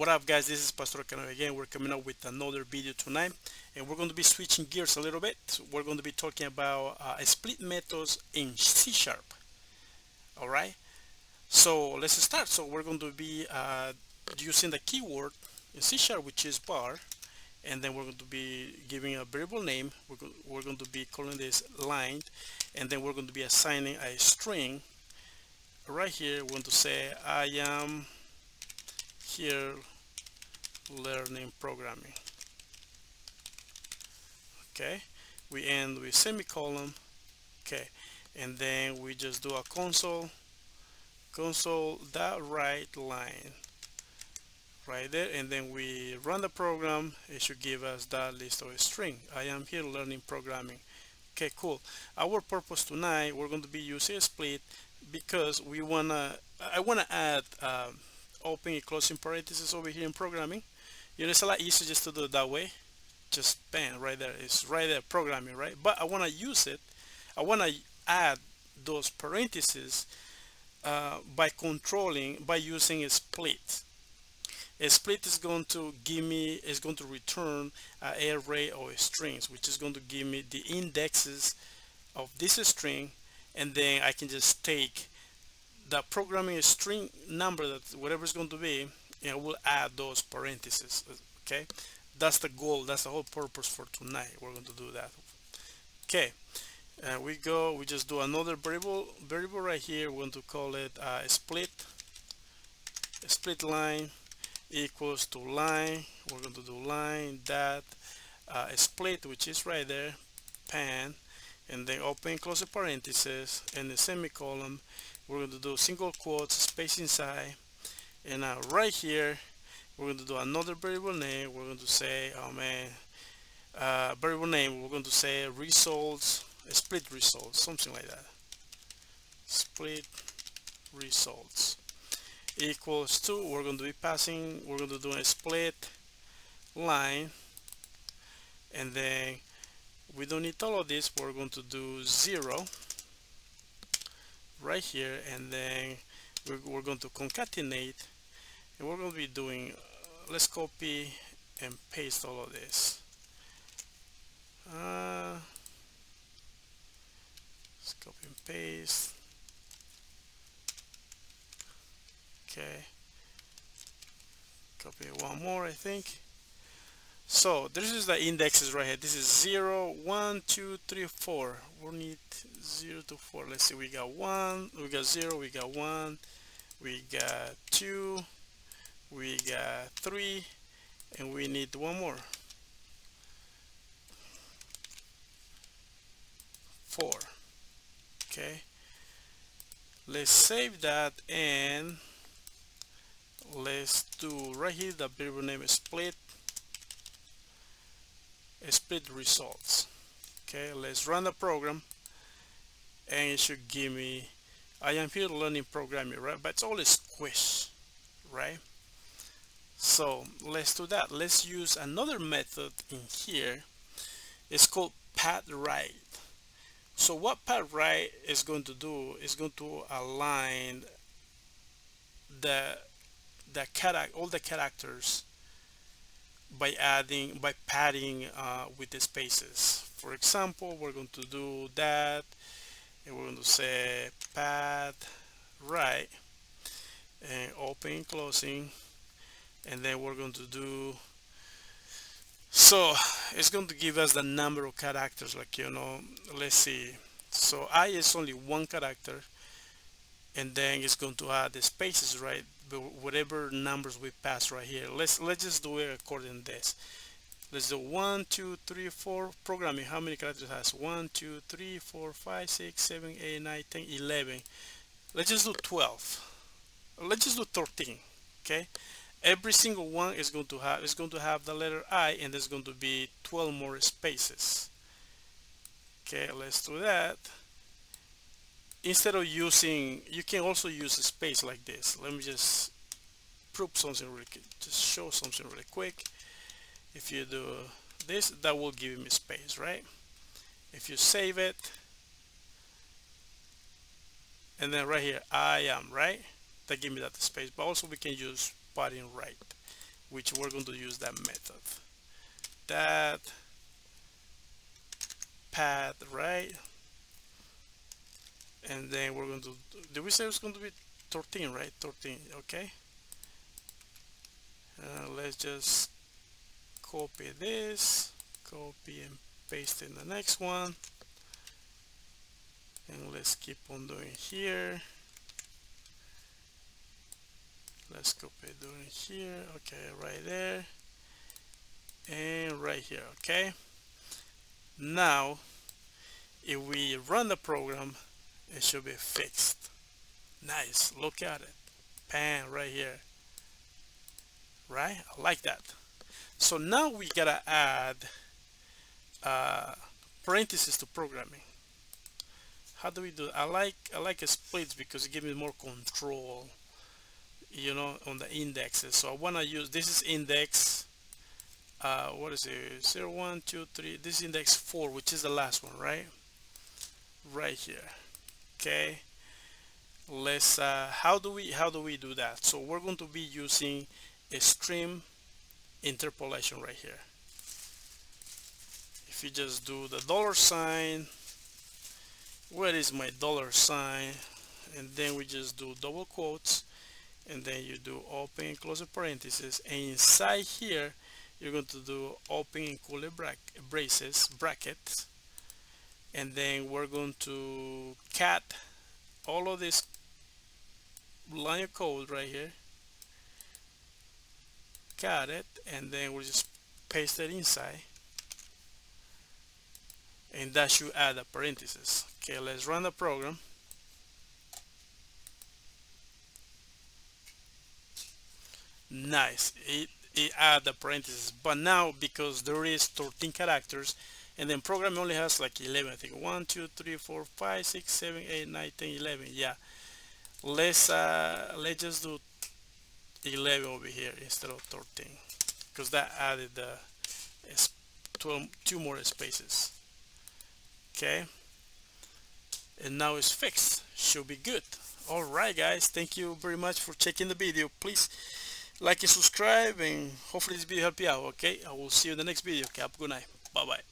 What up, guys? This is Pastor Cano again. We're coming up with another video tonight, and we're going to be switching gears a little bit. We're going to be talking about split methods in C sharp. All right, so let's start. So we're going to be using the keyword in C sharp, which is bar, and then we're going to be giving a variable name. We're going to be calling this line, and then we're going to be assigning a string. Right here, we're going to say I am here learning programming. Okay, we end with semicolon. Okay, and then we just do a console that right line right there, and then we run the program. It should give us that list of a string. I am here learning programming. Okay, cool. Our purpose tonight, we're going to be using a split because I wanna add open and closing parentheses over here in programming. You know, it's a lot easier just to do it that way. Just bam, right there. It's right there, programming, right? But I want to use it. I want to add those parentheses by using a split. A split is going to return an array of strings, which is going to give me the indexes of this string, and then I can just take the programming string number, that whatever it's going to be, and we'll add those parentheses. Okay, that's the goal. That's the whole purpose for tonight. We're going to do that. Okay, we just do another variable right here. We're going to call it a split line equals to line. We're going to do line that a split, which is right there, pan, and then open close the parentheses and the semicolon. We're going to do single quotes, space inside, and now right here we're going to do another variable name. We're going to say, oh man, variable name, we're going to say results, split results, something like that. Split results equals to, we're going to be passing, we're going to do a split line, and then we don't need all of this. We're going to do 0 right here, and then we're going to concatenate, and we're going to be doing let's copy and paste all of this. Let's copy and paste. Okay, copy one more, I think. So this is the indexes right here. This is 0, 1, 2, 3, 4. We need 0 to 4. Let's see, we got 1, we got 0, we got 1, we got 2, we got 3, and we need one more, 4. Okay, let's save that, and let's do right here the variable name is split results. Okay, let's run the program, and it should give me I am here learning programming, right? But it's all a squish, right? So let's do that. Let's use another method in here. It's called path right. So what path right is going to do is going to align all the characters by padding with the spaces. For example, we're going to do that, and we're going to say path right and open closing, and then we're going to do, so it's going to give us the number of characters, like, you know, let's see, so I is only one character, and then it's going to add the spaces, right, whatever numbers we pass right here. Let's just do it according to this. Let's do 1, 2, 3, 4. Programming, how many characters it has? 1, 2, 3, 4, 5, 6, 7, 8, 9, 10, 11. Let's just do 12. Let's just do 13. Okay, every single one is going to have the letter I, and there's going to be 12 more spaces. Okay, let's do that. Instead of using, you can also use a space like this. Let me just prove something really quick, just show something really quick. If you do this, that will give me space, right? If you save it, and then right here I am, right, that give me that space. But also we can use padding right, which we're going to use that method, that path, right? And then we're going to, did we say it's going to be 13, right? 13, okay. Let's just copy this, copy and paste in the next one, and let's keep on doing here. Let's copy doing here, okay, right there and right here, okay. Now if we run the program, it should be fixed. Nice, look at it, pan right here, right? I like that. So now we gotta add uh, parentheses to programming. How do we do it? I like a splits because it gives me more control, on the indexes. So I want to use, this is index, what is it, 0 1 2 3, this is index 4, which is the last one, right here, okay. Let's how do we do that? So we're going to be using a stream interpolation right here. If you just do the dollar sign, where is my dollar sign, and then we just do double quotes, and then you do open and close the parentheses, and inside here you're going to do open and close brackets, and then we're going to cat all of this line of code right here, cat it, and then we'll just paste it inside, and that should add a parentheses. Okay, let's run the program. Nice, it add the parentheses, but now because there is 13 characters, and then program only has like 11, I think, 1 2 3 4 5 6 7 8 9 10 11. Yeah, let's just do 11 over here instead of 13, because that added the 12, two more spaces. Okay, and now it's fixed, should be good. All right guys, thank you very much for checking the video. Please like and subscribe, and hopefully this video help you out. Okay, I will see you in the next video. Okay, have a good night. Bye bye.